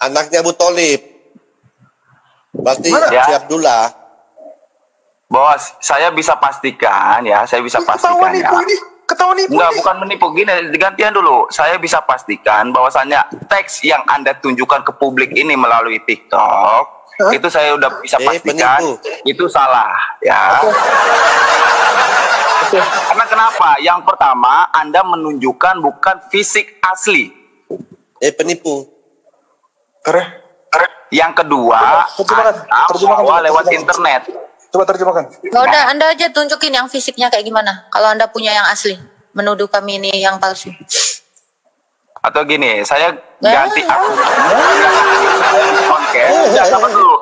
Anaknya Abu Thalib. Berarti Ya. si Abdullah. Bos, saya bisa pastikan ya, saya bisa pastikan ya. Ketahuan nipu. Enggak, bukan menipu. Gini, digantian dulu. Saya bisa pastikan bahwasannya teks yang Anda tunjukkan ke publik ini melalui TikTok, itu saya udah bisa pastikan itu salah, ya. Karena kenapa? Yang pertama, Anda menunjukkan bukan fisik asli. Penipu. Yang kedua, Anda lewat internet. Coba terjemahkan. Ya udah, Anda aja tunjukin yang fisiknya kayak gimana. Kalau Anda punya yang asli, menuduh kami ini yang palsu. Atau gini, saya ganti akun. Oke, sabar dulu.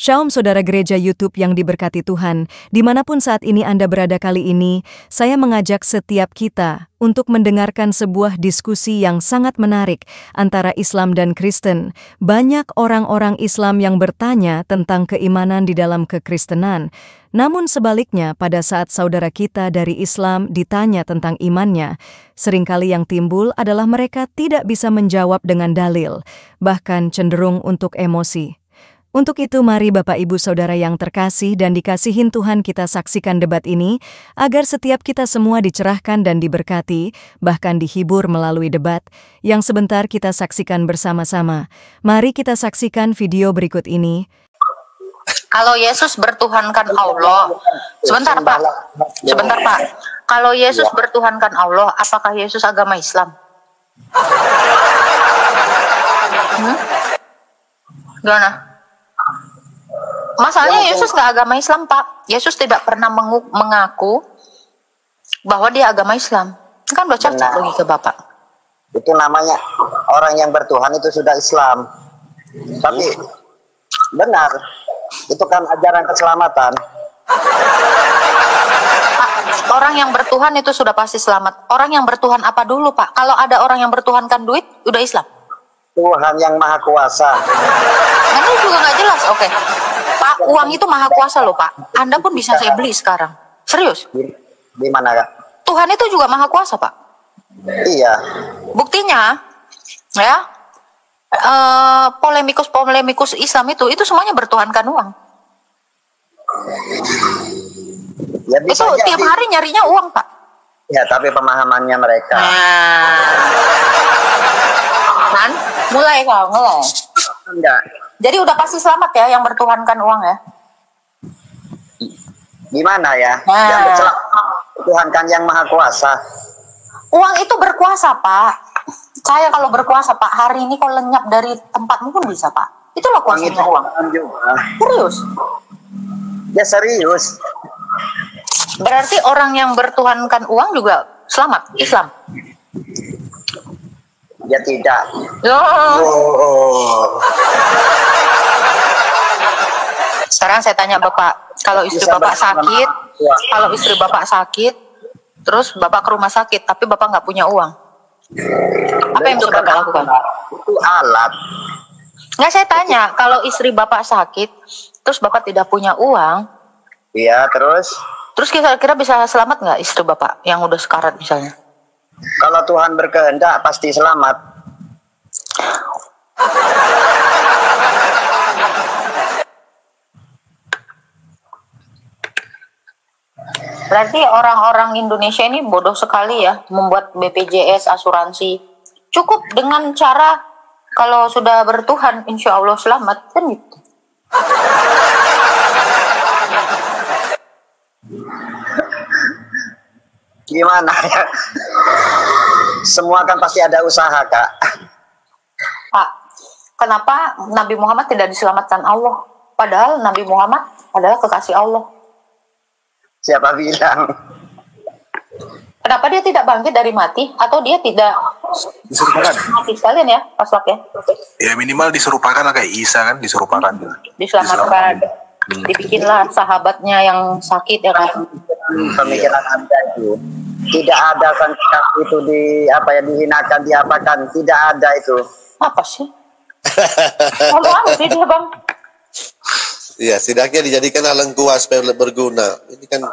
Shalom saudara gereja YouTube yang diberkati Tuhan, dimanapun saat ini Anda berada kali ini, saya mengajak setiap kita untuk mendengarkan sebuah diskusi yang sangat menarik antara Islam dan Kristen. Banyak orang-orang Islam yang bertanya tentang keimanan di dalam kekristenan. Namun sebaliknya, pada saat saudara kita dari Islam ditanya tentang imannya, seringkali yang timbul adalah mereka tidak bisa menjawab dengan dalil, bahkan cenderung untuk emosi. Untuk itu mari Bapak Ibu Saudara yang terkasih dan dikasihin Tuhan, kita saksikan debat ini agar setiap kita semua dicerahkan dan diberkati, bahkan dihibur melalui debat yang sebentar kita saksikan bersama-sama. Mari kita saksikan video berikut ini. Kalau Yesus bertuhankan Allah, sebentar Pak, kalau Yesus bertuhankan Allah, apakah Yesus agama Islam? Gimana? Masalahnya Yesus nggak agama Islam, Pak. Yesus tidak pernah mengaku bahwa dia agama Islam. Kan udah cacat lagi ke Bapak. Itu namanya orang yang bertuhan itu sudah Islam. Tapi benar, itu kan ajaran keselamatan. Pak, orang yang bertuhan itu sudah pasti selamat. Orang yang bertuhan apa dulu, Pak? Kalau ada orang yang bertuhankan duit, udah Islam. Tuhan yang maha kuasa. Ini juga nggak jelas, oke. Pak, uang itu maha kuasa loh, Pak. Anda pun bisa saya beli sekarang. Serius? Di mana, Kak? Tuhan itu juga maha kuasa, Pak. Iya. Buktinya, ya, polemikus Islam itu semuanya bertuhankan uang. Ya, bisa itu jadi. Tiap hari nyarinya uang, Pak. Ya, tapi pemahamannya mereka. Kan? Mulai kau ngeles. Enggak. Jadi udah pasti selamat ya yang bertuhankan uang ya. Gimana ya? Yang bertuhankan yang maha kuasa. Uang itu berkuasa, Pak. Saya kalau berkuasa, Pak, hari ini kau lenyap dari tempatmu pun bisa, Pak. Itulah kuasanya uang. Serius? Ya serius. Berarti orang yang bertuhankan uang juga selamat, Islam? Ya tidak. Sekarang saya tanya Bapak, kalau istri Bapak sakit, terus Bapak ke rumah sakit, tapi Bapak nggak punya uang, apa yang bisa Bapak lakukan? Itu alat. Nggak, saya tanya, kalau istri Bapak sakit, terus Bapak tidak punya uang, Iya, terus kira-kira bisa selamat nggak istri Bapak yang udah sekarat misalnya? kalau Tuhan berkehendak pasti selamat. Berarti orang-orang Indonesia ini bodoh sekali ya membuat BPJS, asuransi. Cukup dengan cara kalau sudah bertuhan insya Allah selamat, kan gitu. Gimana ya? Semua kan pasti ada usaha, Kak. Pak, kenapa Nabi Muhammad tidak diselamatkan Allah? Padahal Nabi Muhammad adalah kekasih Allah. Siapa bilang? Kenapa dia tidak bangkit dari mati? Atau dia tidak Diserupakan. Mati sekalian ya, paslak ya. Ya minimal diserupakan lah kayak Isa kan, diserupakan. Diselamatkan. Dibikinlah sahabatnya yang sakit ya kan. Pemikiran Anda itu tidak ada sanksi itu dihinakan, diapakan, tidak ada itu. Apa sih? Kalau apa sih dia bang? Iya, setidaknya dijadikan alang kuas supaya berguna. Ini kan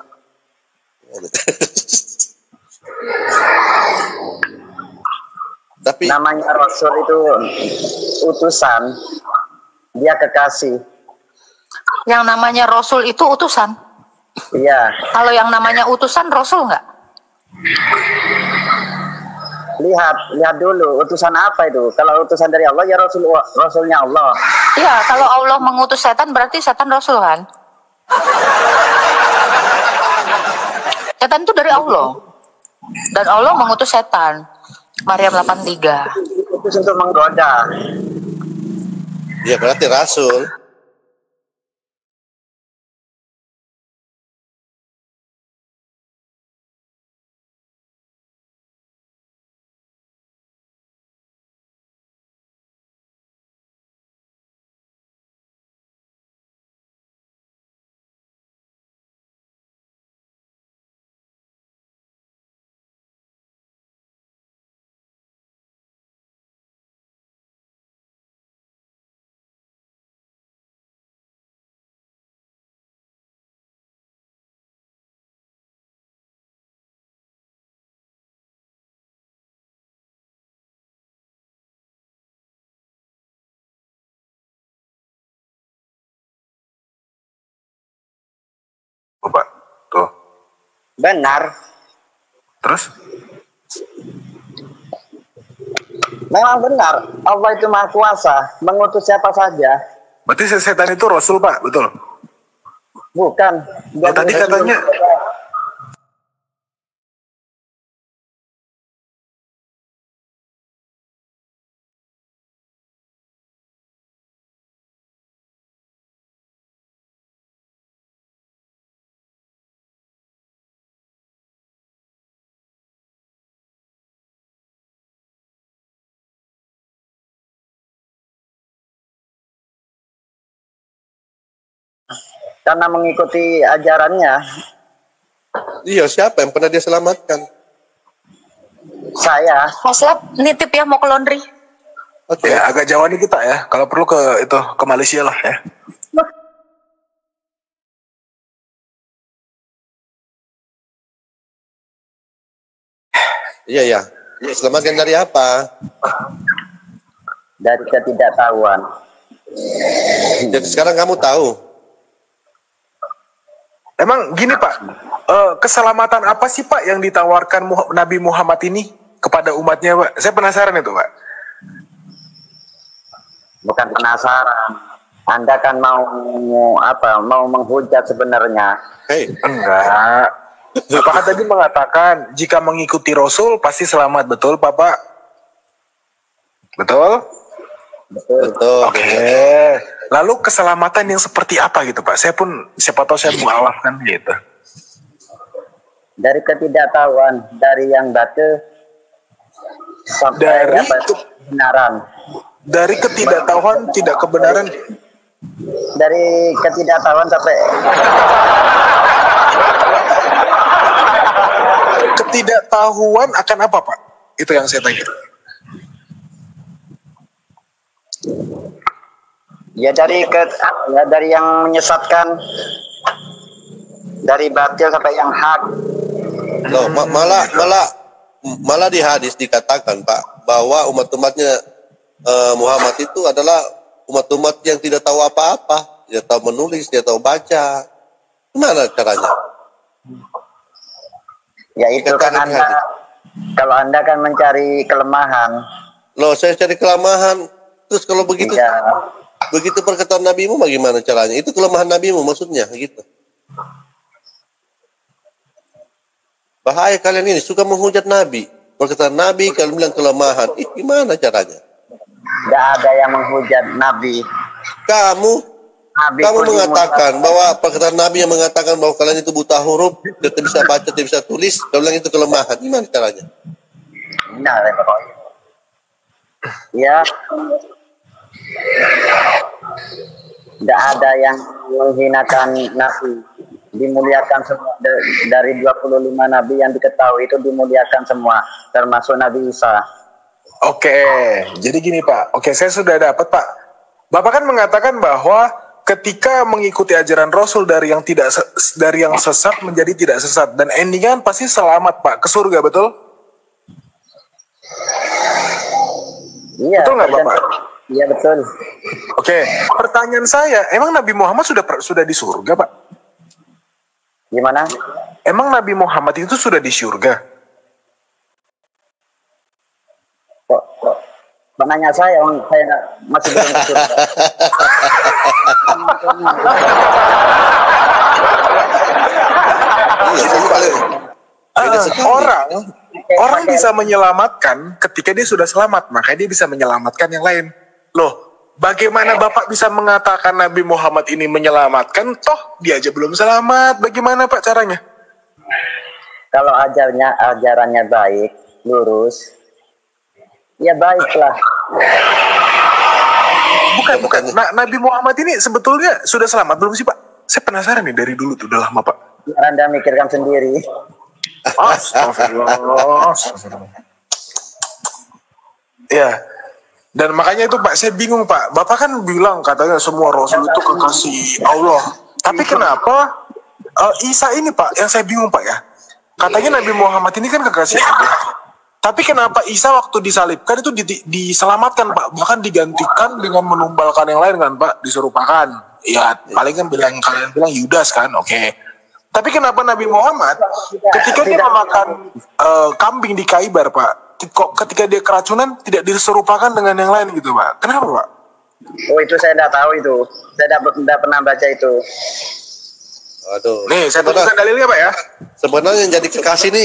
tapi namanya Rasul itu utusan, dia kekasih. Yang namanya Rasul itu utusan. Iya. Kalau yang namanya utusan Rasul nggak? Lihat dulu utusan apa itu. Kalau utusan dari Allah ya Rasulnya Allah. Iya, kalau Allah mengutus setan berarti setan Rasul kan? Setan itu dari Allah. Dan Allah mengutus setan. Maryam 83. Utus untuk menggoda. ya berarti rasul. Pak, tuh. Benar. Terus? Memang benar. Allah itu Maha Kuasa, mengutus siapa saja. Berarti setan itu Rasul, Pak, betul? Bukan. Oh, tadi katanya karena mengikuti ajarannya. Iya, siapa yang pernah dia selamatkan? Saya. Paslak nitip ya mau ke laundry. Oke. ya agak jauh nih kita ya. Kalau perlu ke Malaysia lah ya. Iya, ya. Selamatkan dari apa? Dari ketidaktahuan. Jadi sekarang kamu tahu. Emang gini Pak, keselamatan apa sih Pak yang ditawarkan Nabi Muhammad ini kepada umatnya Pak? Saya penasaran itu Pak. Bukan penasaran. Anda kan mau menghujat sebenarnya. Hei, Enggak. Bapak tadi mengatakan jika mengikuti Rasul pasti selamat, betul Bapak? Betul? betul. Oke. Lalu keselamatan yang seperti apa gitu Pak? Saya pun siapa tahu saya mualaf kan gitu. Dari ketidaktahuan, dari yang batu sampai Dari kebenaran. Dari ketidaktahuan tidak kebenaran. Dari ketidaktahuan sampai Ketidaktahuan akan apa Pak? Itu yang saya tanya. ya dari yang menyesatkan, dari batil sampai yang hak. Loh, malah di hadis dikatakan Pak bahwa umat-umatnya Muhammad itu adalah umat-umat yang tidak tahu apa-apa, tidak tahu menulis, tidak tahu baca. Gimana caranya? Ya itu kan Anda, kalau Anda kan mencari kelemahan. Loh, saya cari kelemahan. Terus kalau begitu, Ya, begitu perkataan nabimu bagaimana caranya? Itu kelemahan nabimu maksudnya, gitu. Bahaya kalian ini suka menghujat nabi. Perkataan nabi kalian bilang kelemahan. Gimana caranya? tidak ada yang menghujat Nabi. Kamu Pun mengatakan bahwa perkataan nabi yang mengatakan bahwa kalian itu buta huruf, tidak bisa baca, tidak bisa tulis. Kau bilang itu kelemahan. Gimana caranya? Nah, Ya, tidak ada yang menghinakan Nabi, dimuliakan semua. Dari 25 Nabi yang diketahui itu dimuliakan semua, termasuk Nabi Isa. Oke, jadi gini Pak. Oke, saya sudah dapat Pak. Bapak kan mengatakan bahwa ketika mengikuti ajaran Rasul dari yang sesat menjadi tidak sesat, dan endingnya kan pasti selamat Pak, ke surga, betul? Iya. Betul nggak Bapak? Iya betul. Oke, pertanyaan saya, emang Nabi Muhammad sudah di surga Pak? Gimana? Emang Nabi Muhammad itu sudah di surga? Kok menanya saya masih belum ke surga. Orang bisa menyelamatkan ketika dia sudah selamat, makanya dia bisa menyelamatkan yang lain. Loh, bagaimana Bapak bisa mengatakan Nabi Muhammad ini menyelamatkan, toh dia aja belum selamat? Bagaimana Pak caranya? Kalau ajarannya baik, lurus, ya baiklah. Bukan. Nabi Muhammad ini sebetulnya sudah selamat belum sih Pak? Saya penasaran nih, dari dulu tuh, udah lama Pak. Biar Anda mikirkan sendiri. Astagfirullah. Ya, dan makanya itu Pak, saya bingung Pak. Bapak kan bilang katanya semua Rasul itu kekasih Allah. Tapi kenapa Isa ini Pak, yang saya bingung Pak ya. Katanya Nabi Muhammad ini kan kekasih Allah. Tapi kenapa Isa waktu disalibkan itu diselamatkan Pak? Bahkan digantikan dengan menumbalkan yang lain kan Pak, diserupakan. Ya paling kan kalian bilang Yudas kan, oke. Tapi kenapa Nabi Muhammad ketika dia memakan kambing di Khaibar Pak, kok ketika dia keracunan tidak diserupakan dengan yang lain gitu Pak? Kenapa Pak? Oh itu saya tidak tahu itu, saya tidak pernah baca itu. Aduh. Nih saya tunjukkan dalilnya Pak ya. Sebenarnya yang jadi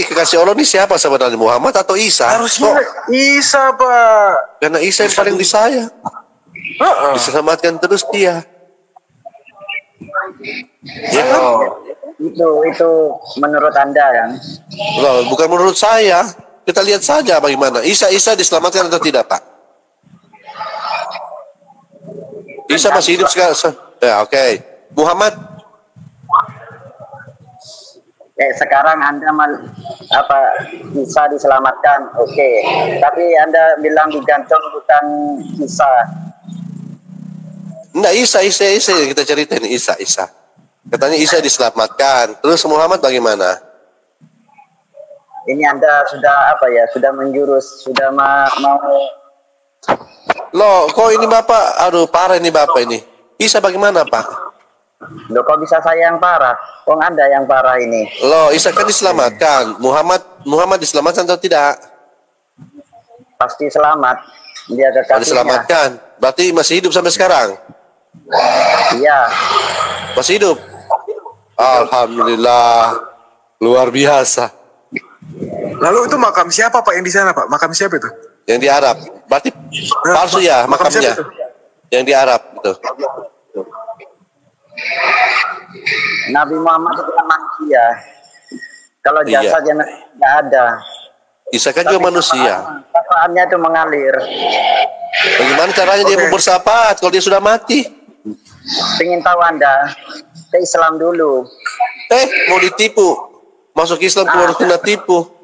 kekasih Allah ini siapa sebenarnya? Muhammad atau Isa? Harusnya Isa Pak. Karena Isa yang paling disayang. Diselamatkan terus dia. Ya kan? Itu menurut Anda kan? Loh, bukan menurut saya. Kita lihat saja bagaimana. Isa diselamatkan atau tidak, Pak? Isa masih hidup sekarang. Ya, oke. Muhammad? Sekarang Anda Isa diselamatkan, oke. Tapi Anda bilang digantung bukan Isa. Enggak, Isa yang kita ceritain. Isa. Katanya Isa diselamatkan. Terus Muhammad bagaimana? Ini Anda sudah menjurus, sudah mau. Loh, kok ini Bapak, aduh parah ini Bapak ini. Isa bagaimana Pak? Loh kok bisa saya yang parah? Wong Anda yang parah ini. Loh, Isa kan diselamatkan. Muhammad diselamatkan atau tidak? Pasti selamat. Dia kekasihnya. Diselamatkan. Berarti masih hidup sampai sekarang? Iya. Masih hidup? Alhamdulillah. Luar biasa. Lalu itu makam siapa Pak yang di sana Pak? Makam siapa itu? Yang di Arab. Berarti palsu ya makamnya? Yang di Arab itu. Nabi Muhammad itu kan manusia. Kalau jasadnya tidak ada. Isa kan juga manusia. Syafaatnya itu mengalir. Bagaimana caranya dia mau bersyafaat kalau dia sudah mati? Ingin tahu Anda? Ke Islam dulu. Mau ditipu. Masuk Islam keluar kena tipu.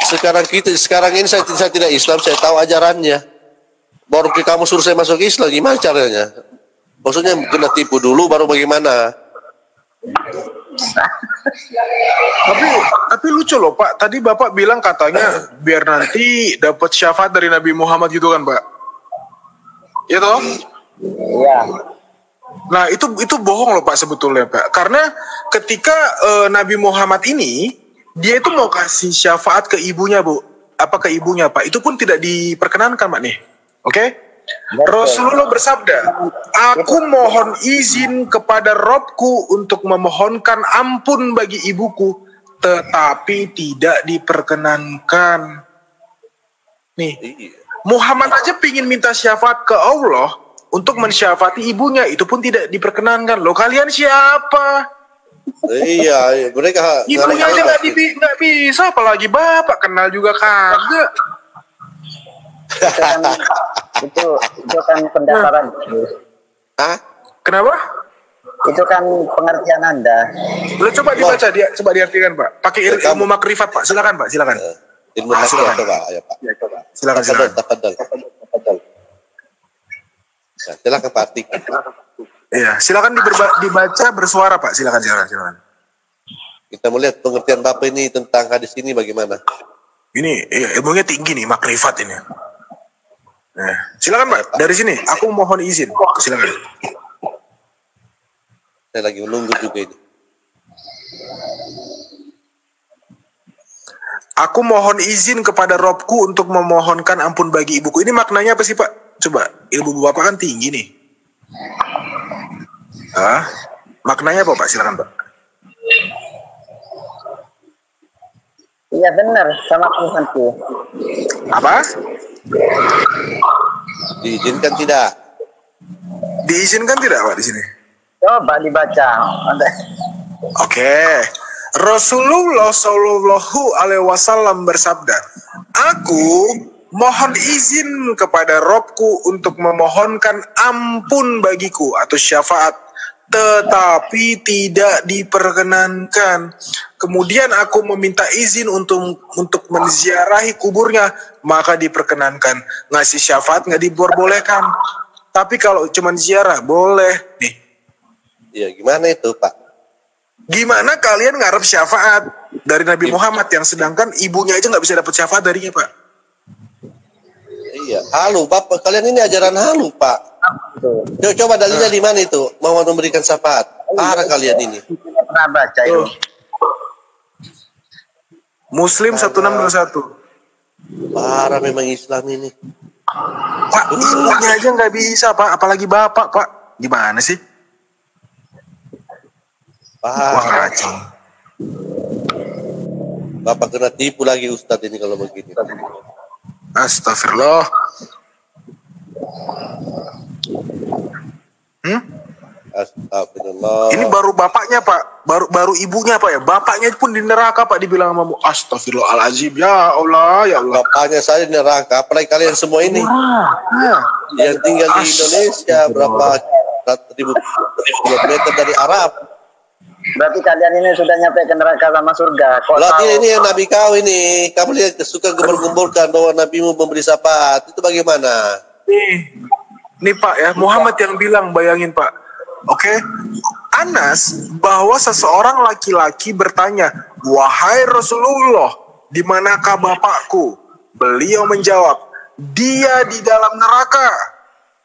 Sekarang ini saya tidak Islam, saya tahu ajarannya. Baru kamu suruh saya masuk Islam, gimana caranya? Maksudnya kena tipu dulu baru bagaimana? Tapi lucu loh Pak, tadi Bapak bilang katanya biar nanti dapat syafaat dari Nabi Muhammad gitu kan Pak? Ya toh? Iya. Nah itu bohong loh Pak sebetulnya Pak, karena ketika Nabi Muhammad ini dia itu mau kasih syafaat ke ibunya ke ibunya Pak, itu pun tidak diperkenankan Pak nih, oke? Rasulullah bersabda, aku mohon izin kepada Robku untuk memohonkan ampun bagi ibuku, tetapi tidak diperkenankan. Nih, Muhammad aja pingin minta syafaat ke Allah untuk mensyafaati ibunya, itu pun tidak diperkenankan. Loh kalian siapa? Iya, mereka Ibunya aja nggak bisa, apalagi bapak kenal juga kagak. Itu kan pendaftaran. Hah? Kenapa? Itu kan pengertian Anda. Boleh coba dibaca, coba diartikan Pak. Pakai ilmu makrifat Pak, silakan Pak, silakan. Ilmu makrifat coba, ayo Pak. Silakan. Tafadhol. Ya, silakan Pak artikan. Iya, silakan dibaca bersuara Pak, silakan. Kita melihat pengertian Bapak ini tentang hadis ini bagaimana? Ini ilmunya tinggi nih, makrifat ini. Nah, silakan Pak, dari sini aku mohon izin. Silakan. Saya lagi menunggu juga ini. Aku mohon izin kepada Robku untuk memohonkan ampun bagi ibuku. Ini maknanya apa sih Pak? Coba, ilmu Bapak kan tinggi nih. Maknanya apa Pak? Silakan Pak. Iya benar, sama Tuhanku. Apa? Diizinkan tidak? Diizinkan tidak Pak di sini? Coba dibaca. Oke. Rasulullah Shallallahu Alaihi Wasallam bersabda, aku mohon izin kepada Robku untuk memohonkan ampun bagiku atau syafaat, tetapi tidak diperkenankan. Kemudian aku meminta izin untuk menziarahi kuburnya, maka diperkenankan. Ngasih syafaat nggak diperbolehkan. Tapi kalau cuma ziarah boleh nih. Iya, gimana itu Pak? Gimana kalian ngarep syafaat dari Nabi Muhammad yang sedangkan ibunya aja nggak bisa dapat syafaat darinya Pak? Iya, halu Bapak, kalian ini ajaran halu Pak. Coba dalilnya di mana itu? Mau memberikan syafaat? Parah kalian ini. Pernah baca itu. Muslim 1621. Parah memang Islam ini. Pak, ibunya aja nggak bisa Pak, apalagi bapak Pak. Gimana sih? Wah, kacau. Bapak kena tipu lagi Ustadz ini kalau begini. Astagfirullah. Astagfirullah. Ini baru bapaknya Pak, baru ibunya Pak ya. Bapaknya pun di neraka Pak, dibilang sama Astagfirullahaladzim. Ya Allah, ya Allah. Bapaknya saya di neraka, apalagi kalian semua ini. Yang tinggal di Indonesia berapa ribu kilometer dari Arab. Berarti kalian ini sudah nyampe ke neraka sama surga. Berarti ini yang Nabi kau ini, kamu lihat suka gembor-gemborkan bahwa Nabimu memberi syafaat, itu bagaimana? Nih Pak ya, Muhammad yang bilang, bayangin Pak. Oke, Anas, bahwa seseorang laki-laki bertanya, wahai Rasulullah, di manakah bapakku? Beliau menjawab, dia di dalam neraka.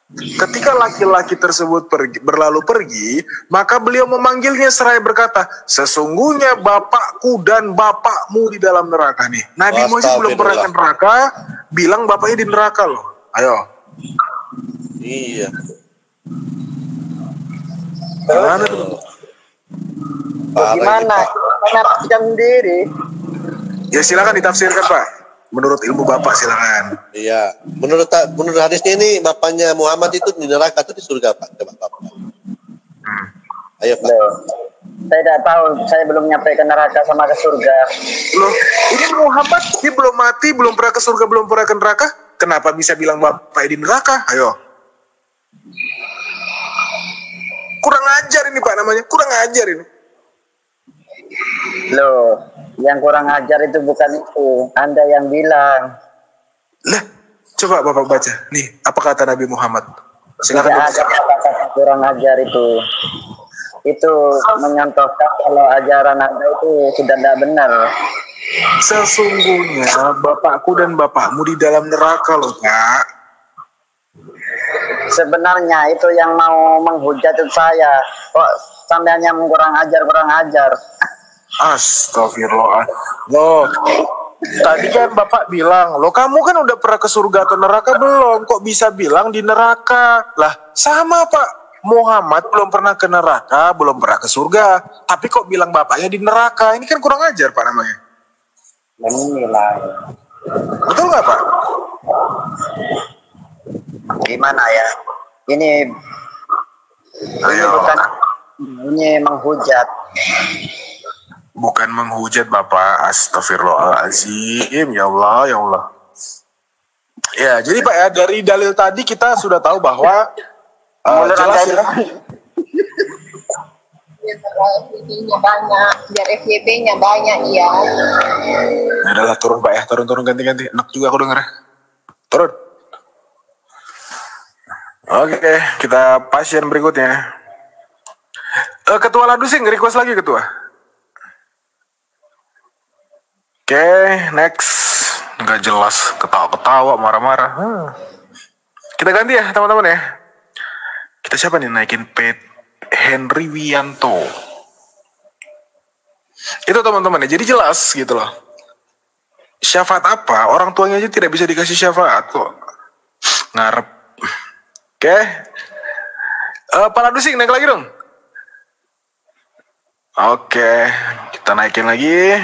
Ketika laki-laki tersebut berlalu pergi, maka beliau memanggilnya seraya berkata, sesungguhnya bapakku dan bapakmu di dalam neraka nih. Nabi Muhammad belum pernah ke neraka, bilang bapaknya di neraka loh. Ayo. Iya. Gimana tuh? Gimana? Menafsirkan sendiri. Ya silakan ditafsirkan Pak. Menurut ilmu Bapak silakan. Iya. Menurut hadisnya ini bapaknya Muhammad itu di neraka atau di surga Pak? Coba Bapak. Ayo Pak. Saya tidak tahu, saya belum nyampe ke neraka sama ke surga. Loh, ini Muhammad dia belum mati, belum pernah ke surga, belum pernah ke neraka. Kenapa bisa bilang Bapak di neraka? Ayo. Kurang ajar ini Pak namanya, kurang ajar ini. Loh, yang kurang ajar itu bukan itu, Anda yang bilang. Lah, coba Bapak baca. Nih, apa kata Nabi Muhammad? Silakan. Tidak ada kata-kata kurang ajar itu. Itu menyontohkan kalau ajaran Anda itu sudah tidak benar. Sesungguhnya bapakku dan bapakmu di dalam neraka loh Pak. Sebenarnya itu yang mau menghujat saya. Kok sampai hanya kurang ajar. Astagfirullah. Loh, tadi kan Bapak bilang, loh kamu kan udah pernah ke surga atau neraka belum? Kok bisa bilang di neraka? Lah, sama Pak. Muhammad belum pernah ke neraka, belum pernah ke surga. Tapi kok bilang bapaknya di neraka? Ini kan kurang ajar Pak namanya. Menilai. Betul nggak Pak? Gimana ya? Ini Ayo. Ini menghujat. Bukan menghujat Bapak, astagfirullahaladzim, ya Allah, ya Allah. Ya, jadi Pak ya, dari dalil tadi kita sudah tahu bahwa jelas ya. FYP-nya banyak, biar FYP-nya banyak ya. Ya udahlah, turun Pak ya, turun ganti-ganti. Enak juga aku denger. Turun. Oke, kita pasien berikutnya. Ketua Ladusing, request lagi Ketua. Oke, next. Nggak jelas, ketawa-ketawa, marah-marah. Kita ganti ya teman-teman ya. Kita siapa nih naikin pet? Henry Wianto. Itu teman-teman ya, jadi jelas gitu loh. Syafaat apa? Orang tuanya aja tidak bisa dikasih syafaat kok. Ngarep. Oke. Pak Ladusing, naik lagi dong. Oke, kita naikin lagi.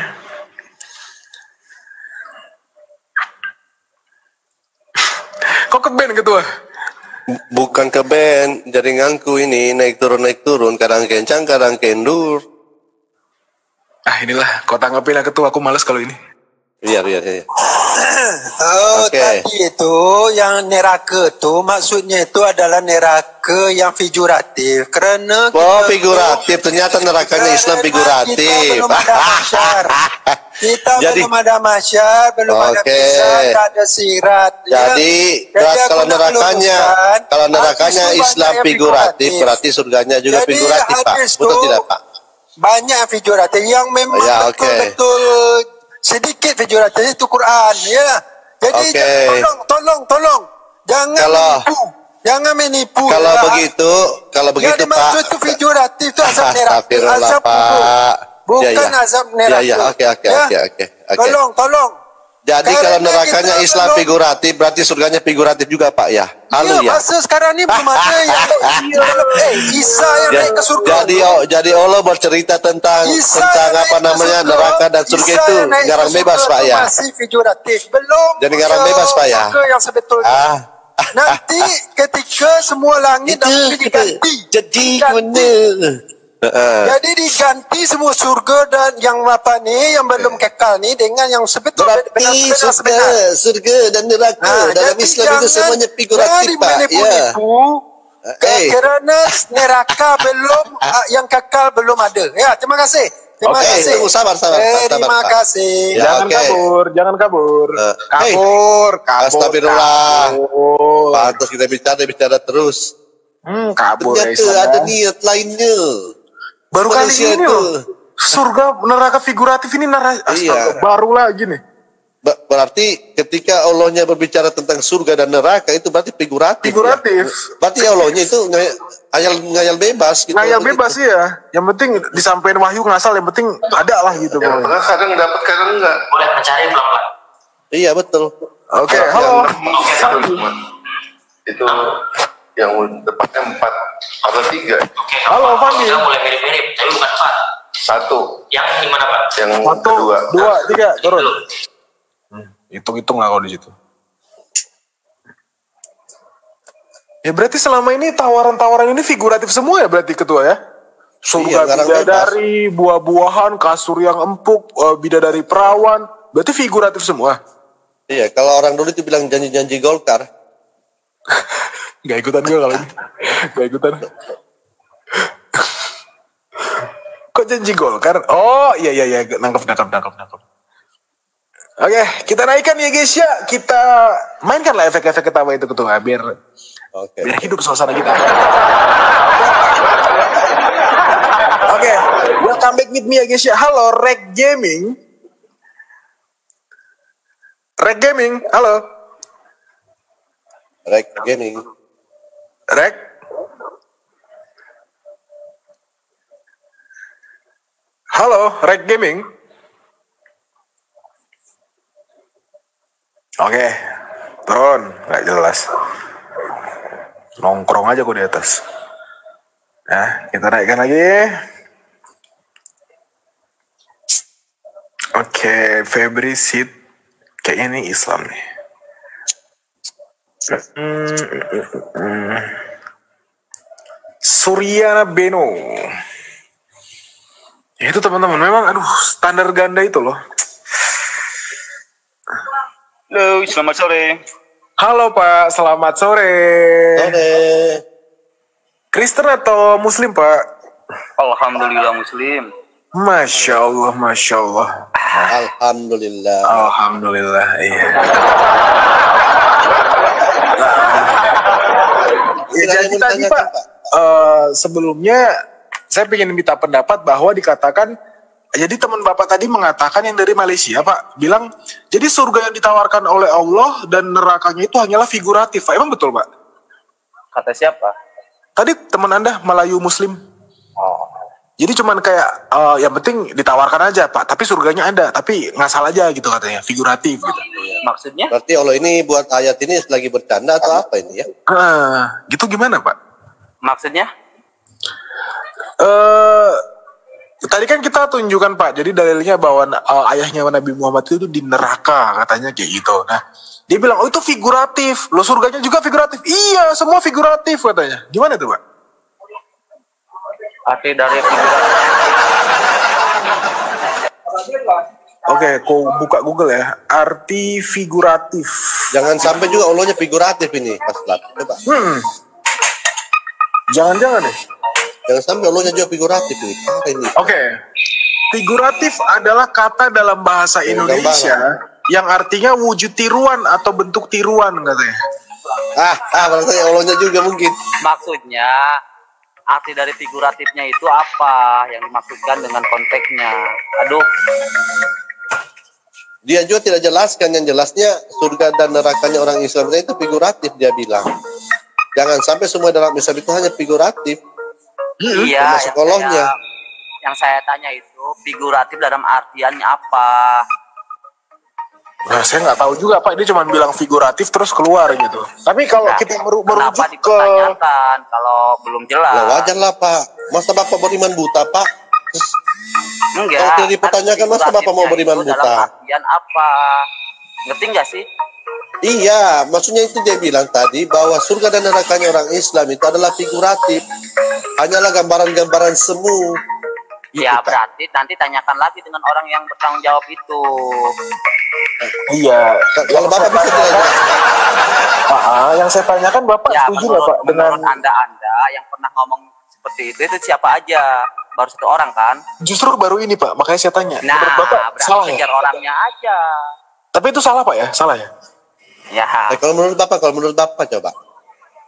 Kok ke band Ketua? Bukan ke band, jaringanku ini naik turun, kadang kencang, kadang kendur. Ah inilah, kau tanggapin lah Ketua, aku males kalau ini. Iya. Oh, tadi itu yang neraka itu maksudnya itu adalah neraka yang figuratif. Kerana figuratif, ternyata nerakanya Islam figuratif. Kita belum ada mahsyar, belum ada mizan, tak ada sirat. Jadi kalau nerakanya Islam figuratif, berarti surganya juga figuratif, Pak. Betul tidak, Pak? Banyak figuratif yang memang betul-betul sedikit figuratif itu Quran, ya. Jadi tolong, jangan menipu. Kalau begitu Pak. Maksud itu figuratif itu azab neraka, azab kubur. Bukan azab neraka. Oke. Tolong. Jadi kalau nerakanya Islam figuratif, berarti surganya figuratif juga Pak ya? Halo ya. Masa sekarang ini belum ada yang Isa yang naik ke surga. Jadi Allah bercerita tentang apa namanya neraka dan surga itu ngarang bebas Pak ya? Masih figuratif, belum. Jadi ngarang bebas Pak ya? Yang sebetulnya. Nanti ketika semua langit dan bumi diganti. Jadi mana? Jadi diganti semua surga dan yang apa nih yang belum kekal nih dengan yang sebetulnya benar-benar surga dan neraka dalam Islam itu semuanya figuratif Pak ya. Kerana neraka belum yang kekal belum ada. Ya, terima kasih. Terima kasih. Sabar. Terima kasih. Jangan kabur. Astagfirullah. Pantas kita bicara terus. Kabur. Ternyata ada niat lainnya. Baru kali ini loh. Surga neraka figuratif ini astaga, baru lagi nih. Berarti ketika Allahnya berbicara tentang surga dan neraka itu berarti figuratif. Ya? Berarti Allahnya itu ngayal bebas gitu. Ngayal bebas ya. Yang penting disampaikan wahyu ngasal, yang penting ada lah gitu. Kadang dapat, kadang enggak. Boleh mencari pelan-pelan. Iya betul. Oke, halo. Itu yang tepatnya 4 atau 3. Oke, halo Fandi. Udah mulai mirip-mirip, tapi bukan 4. 1. Yang di mana Pak? Yang 2, 2, 3, turun. Hitung-hitung lah kalau di situ. Ya berarti selama ini tawaran-tawaran ini figuratif semua ya berarti Ketua ya? Surga bidadari, buah-buahan, kasur yang empuk, bidadari perawan, berarti figuratif semua. Iya, kalau orang dulu itu bilang janji-janji Golkar. Gak ikutan gue kalau ini. Gak ikutan. Kok janji Golkar? Oh iya, nangkep. Oke, kita naikkan ya guys ya. Kita mainkanlah efek-efek ketawa itu Ketua biar hidup suasana kita. Oke, welcome back with me ya guys ya. Halo Rek Gaming, halo. Rek Gaming. Rek. Halo, Rek Gaming. Oke, turun, nggak jelas. Nongkrong aja kok di atas. Nah, kita naikkan lagi. Oke, Febri Sid. Kayaknya ini Islam nih. Suryana Beno. Ya itu teman-teman, memang aduh standar ganda itu loh. Halo, selamat sore. Halo Pak, selamat sore. Sore. Kristen atau Muslim Pak? Alhamdulillah Muslim. Masya Allah, Masya Allah. Alhamdulillah. Alhamdulillah, iya. Ya, jadi tadi Pak, sebelumnya saya ingin minta pendapat bahwa dikatakan, jadi teman Bapak tadi mengatakan yang dari Malaysia Pak, bilang, jadi surga yang ditawarkan oleh Allah dan nerakanya itu hanyalah figuratif Pak, emang betul Pak? Kata siapa? Tadi teman Anda Melayu Muslim. Oh. Jadi cuman kayak, yang penting ditawarkan aja Pak, tapi surganya ada, tapi ngasal aja gitu katanya, figuratif gitu. Maksudnya? Berarti Allah ini buat ayat ini lagi bercanda atau apa ini ya? Gitu gimana Pak? Maksudnya? Tadi kan kita tunjukkan Pak, jadi dalilnya bahwa ayahnya Nabi Muhammad itu di neraka katanya kayak gitu. Nah, dia bilang, oh itu figuratif, lo surganya juga figuratif. Iya, semua figuratif katanya. Gimana tuh Pak? Arti dari figuratif. Oke, kau buka Google ya. Arti figuratif. Jangan sampai juga Allahnya figuratif ini, Mas Lat. Coba. Jangan-jangan deh. Jangan sampai Allahnya juga figuratif ini. Apa ini? Oke. Figuratif adalah kata dalam bahasa Indonesia yang artinya wujud tiruan atau bentuk tiruan katanya. Berarti Allahnya juga mungkin. Maksudnya arti dari figuratifnya itu apa yang dimaksudkan dengan konteksnya? Aduh. Dia juga tidak jelaskan, yang jelasnya surga dan nerakanya orang Islam itu figuratif dia bilang. Jangan sampai semua dalam Islam itu hanya figuratif. Iya, termasuk Allahnya. Yang saya tanya itu figuratif dalam artiannya apa? Nah, saya nggak tahu juga Pak, dia cuma bilang figuratif terus keluar gitu. Tapi kalau kita merujuk kenapa dipertanyakan kalau belum jelas? Ya wajar lah Pak. Masa Bapak beriman buta Pak? Enggak. Kalau tidak dipertanyakan masa Bapak mau beriman buta? Dalam artian apa? Ngerti nggak sih? Iya, maksudnya itu dia bilang tadi bahwa surga dan nerakanya orang Islam itu adalah figuratif. Hanyalah gambaran-gambaran semu. Ya berarti nanti tanyakan lagi dengan orang yang bertanggung jawab itu. Iya. Kalau Bapak bisa jelaskan. Yang saya tanyakan Bapak Ya, setuju nggak Pak dengan Anda yang pernah ngomong seperti itu siapa aja? Baru satu orang kan? Justru baru ini Pak, makanya saya tanya. Nah, menurut Bapak salah ya? kejar orangnya aja. Tapi itu salah Pak ya? Salah ya? Ya. Kalau menurut Bapak coba.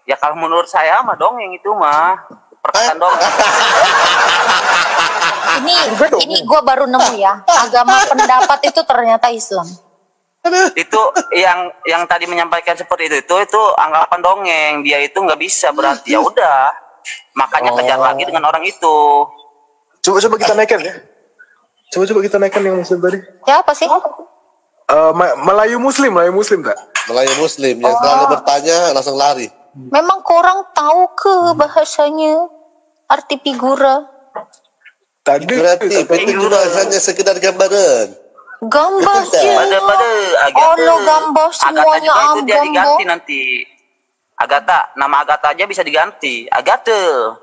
Ya kalau menurut saya mah dongeng itu mah. Perkataan dongeng. Ini gue baru nemu ya, agama pendapat itu ternyata Islam. Itu yang tadi menyampaikan seperti itu anggapan dongeng. Dia itu nggak bisa, berarti ya udah, makanya kejar lagi dengan orang itu. Coba kita naikkan ya. Coba kita naikkan yang Muslim tadi. Ya apa sih? Melayu Muslim tak? Melayu Muslim yang selalu bertanya langsung lari. Memang korang tahu ke bahasanya arti figura? Tadi figuratif itu juga hanya sekedar gambaran. Gambar sih. Allah gambar semuanya itu dia diganti nanti. Agatha, nama Agatha aja bisa diganti. Agatha.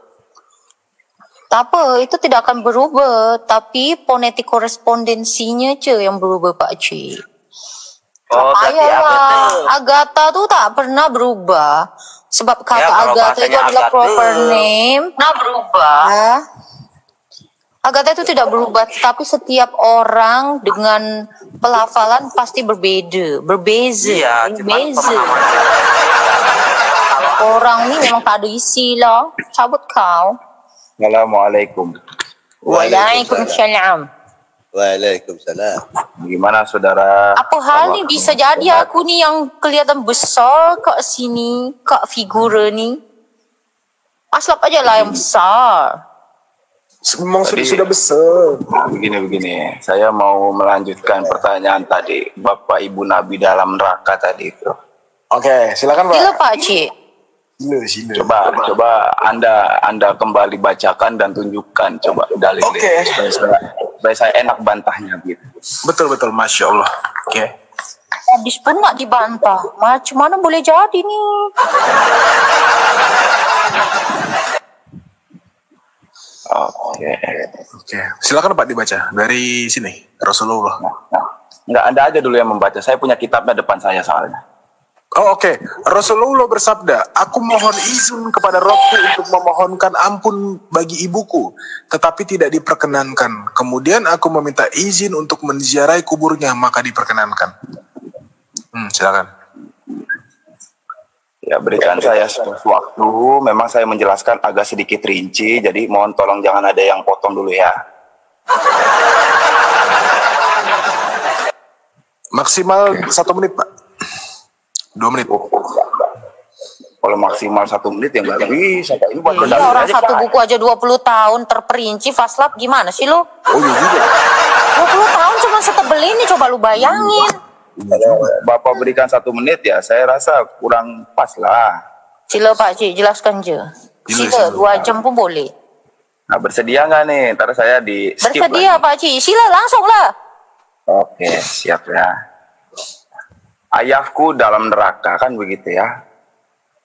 Apa, itu tidak akan berubah, tapi fonetik korespondensinya yang berubah Pak Ci. Berarti Agatha tuh tak pernah berubah. Sebab kata Agatha itu adalah proper name. Nah berubah. Agatha itu tidak berubah, tapi setiap orang dengan pelafalan pasti berbeza. Iya, berbeza. Orang ini memang tak ada isi lah. Cabut kau. Assalamualaikum. Waalaikumsalam. Waalaikumsalam. Gimana saudara? Apa hal nih bisa jadi aku nih yang kelihatan besar kat sini, kat figura ni? Aslap aja lah yang besar. Memang sudah besar. Begini. Saya mau melanjutkan pertanyaan tadi Bapak Ibu Nabi dalam neraka tadi itu. Oke, silakan Pak. Sila Pak Cik. Sila. Coba Anda kembali bacakan dan tunjukkan coba dalilnya. Oke. Supaya saya enak bantahnya gitu. Betul, Masya Allah. Oke. Habis pun nak dibantah. Macam mana boleh jadi nih? Oke. Silakan Pak dibaca dari sini Rasulullah. Enggak, Anda aja dulu yang membaca. Saya punya kitabnya depan saya soalnya. Oke. Rasulullah bersabda, aku mohon izin kepada Rabbku untuk memohonkan ampun bagi ibuku, tetapi tidak diperkenankan. Kemudian aku meminta izin untuk menziarahi kuburnya, maka diperkenankan. Silakan. Ya, berikan saya waktu. Memang saya menjelaskan agak sedikit rinci, jadi mohon tolong jangan ada yang potong dulu ya. Maksimal 1 menit, Pak. 2 menit. Kalau maksimal 1 menit ya nggak bisa. Ini buat orang aja, satu buku aja 20 tahun terperinci, Faslab gimana sih lu? Oh iya juga. 20 tahun cuma setebel ini, coba lu bayangin. Kalau Bapak berikan 1 menit ya, saya rasa kurang pas lah. Sila Pak Cik, jelaskan je. Sila 2 jam pun boleh. Nah, bersedia nggak nih? Ntar saya di skip bersedia lagi. Pak Cik, sila langsung lah. Oke, siap ya. Ayahku dalam neraka, kan begitu ya.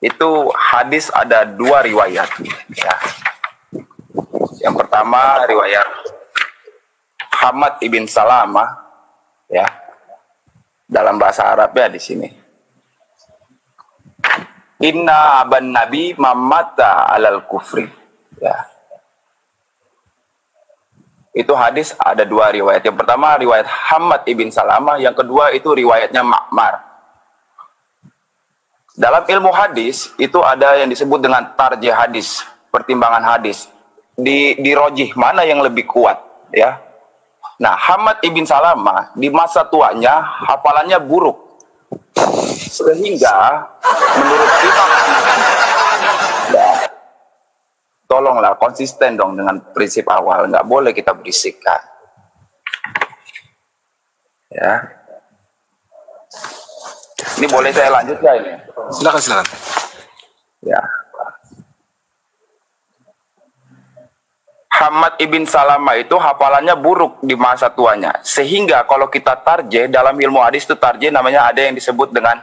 Itu hadis ada 2 riwayat ya. Yang pertama riwayat Hamad ibn Salamah ya. Dalam bahasa Arabnya di sini. Inna aban nabi mamata alal kufri. Ya. Itu hadis ada 2 riwayat. Yang pertama riwayat Hamad ibn Salamah, yang kedua itu riwayatnya Ma'mar. Dalam ilmu hadis itu ada yang disebut dengan tarjih hadis, pertimbangan hadis. Di rojih mana yang lebih kuat ya. Nah, Hamad ibn Salamah di masa tuanya hafalannya buruk, sehingga menurut Imam ya, tolonglah konsisten dong dengan prinsip awal, nggak boleh kita berisikkan ya. Ini boleh saya lanjut ya ini? Silakan. Ya. Hamad ibn Salamah itu hafalannya buruk di masa tuanya, sehingga kalau kita tarjih dalam ilmu hadis itu tarjih namanya ada yang disebut dengan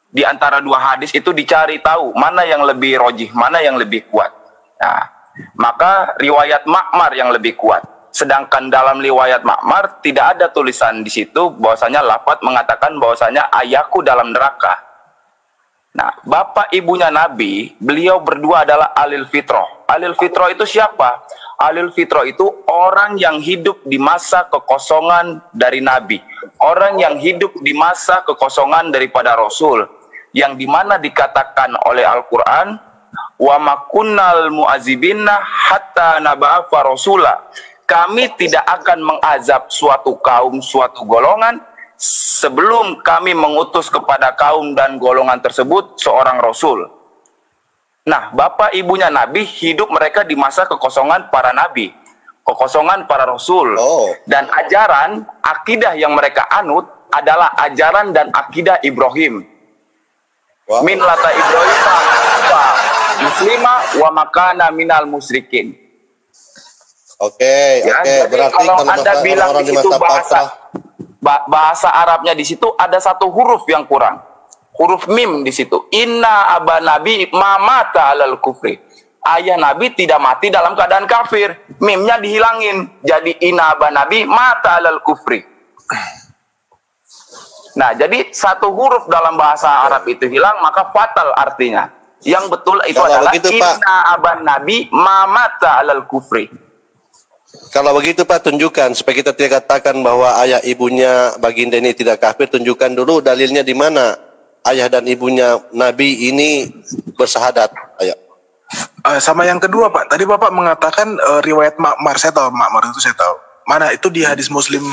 di antara 2 hadis itu dicari tahu mana yang lebih rojih, mana yang lebih kuat. Nah, maka riwayat Ma'mar yang lebih kuat. Sedangkan dalam riwayat Ma'mar tidak ada tulisan di situ bahwasanya lafaz mengatakan bahwasanya ayahku dalam neraka. Nah, bapak ibunya Nabi, beliau berdua adalah alil fitrah. Alil fitrah itu siapa? Alil fitrah itu orang yang hidup di masa kekosongan dari Nabi. Orang yang hidup di masa kekosongan daripada Rasul. Yang dimana dikatakan oleh Al-Quran, wa makunnal mu'azibinna hatta naba'afa rasula. Kami tidak akan mengazab suatu kaum, suatu golongan, sebelum kami mengutus kepada kaum dan golongan tersebut seorang Rasul. Nah, bapak ibunya Nabi hidup mereka di masa kekosongan para Nabi, kekosongan para Rasul. Dan ajaran, akidah yang mereka anut adalah ajaran dan akidah Ibrahim. Min lata Ibrahim muslimah wa makana minal musyrikin. Oke. Berarti kalau Anda bilang di situ bahasa Arabnya di situ ada 1 huruf yang kurang. Huruf mim di situ. Inna aba nabi mamata alal kufri. Ayah Nabi tidak mati dalam keadaan kafir. Mimnya dihilangin. Jadi inna aba nabi mata alal kufri. Nah, jadi 1 huruf dalam bahasa Arab itu hilang, maka fatal artinya. Yang betul itu adalah inna aba nabi mamata alal kufri. Kalau begitu Pak, tunjukkan supaya kita tidak katakan bahwa ayah ibunya baginda ini tidak kafir. Tunjukkan dulu dalilnya di mana ayah dan ibunya Nabi ini bersahadat. Ayo. Sama yang kedua Pak, tadi Bapak mengatakan riwayat Ma'mar, saya tahu Ma'mar itu saya tahu. Mana itu di hadis Muslim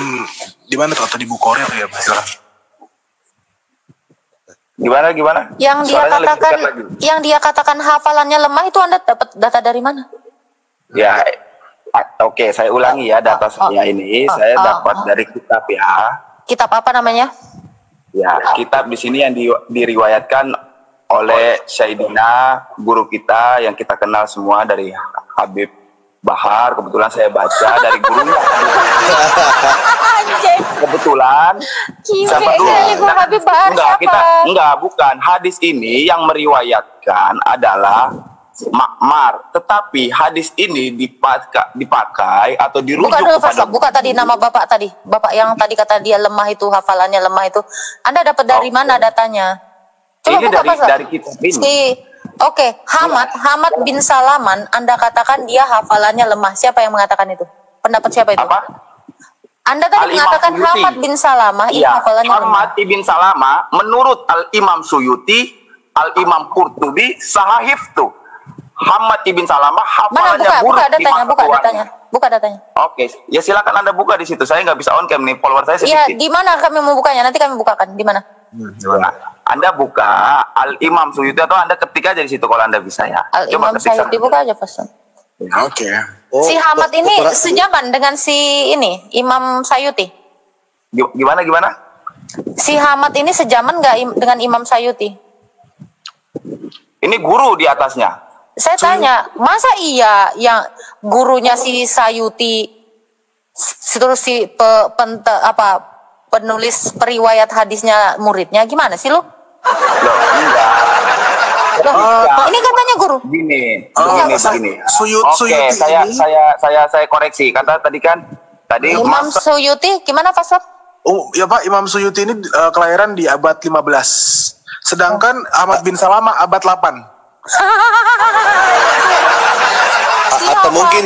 di mana tuh, atau di Bukhari ya Pak? Gimana? Yang dia katakan hafalannya lemah itu Anda dapat data dari mana? Ya. Oke, saya ulangi ya data saya ini. Saya dapat dari kitab ya. Kitab apa namanya? Ya, kitab di sini yang diriwayatkan oleh Sayyidina guru kita yang kita kenal semua dari Habib Bahar. Kebetulan saya baca dari gurunya. Kebetulan. Bukan. Hadis ini yang meriwayatkan adalah makmar, tetapi hadis ini dipakai atau dirujuk Buka dulu, kepada buka tadi nama Bapak tadi. Bapak yang tadi kata dia lemah itu, hafalannya lemah itu. Anda dapat dari mana datanya? Coba ini buka dari kitab ini. Oke, Hamad bin Salaman, Anda katakan dia hafalannya lemah. Siapa yang mengatakan itu? Pendapat siapa itu? Apa? Anda tadi mengatakan Suyuti. Hamad bin Salamah itu Iya, hafalannya lemah. Hamad bin Salamah menurut Al-Imam Suyuti, Al-Imam Qurtubi, sahih tuh. Hamad bin Salamah hafalannya buruk. Buka datanya. Oke, ya silakan Anda buka di situ. Saya nggak bisa on cam nih, follower saya Iya, sedikit. di mana kami mau bukanya? Nanti kami bukakan. Di mana? Nah, Anda buka Al-Imam Suyuti atau Anda ketik aja di situ kalau Anda bisa ya. Al-Imam Suyuti buka aja pesan. Oke. Si Hamad ini sejaman dengan si ini Imam Sayuti. Gimana? Si Hamad ini sejaman nggak dengan Imam Sayuti? Ini guru di atasnya. Saya tanya, masa iya yang gurunya si Sayuti terus si penulis periwayat hadisnya muridnya gimana sih lu? Ini katanya guru. Begini. Suyuti Saya koreksi. Tadi Imam Suyuti gimana Pak? Oh ya Pak, Imam Suyuti ini kelahiran di abad 15. Sedangkan Ahmad bin Salamah abad 8. Atau mungkin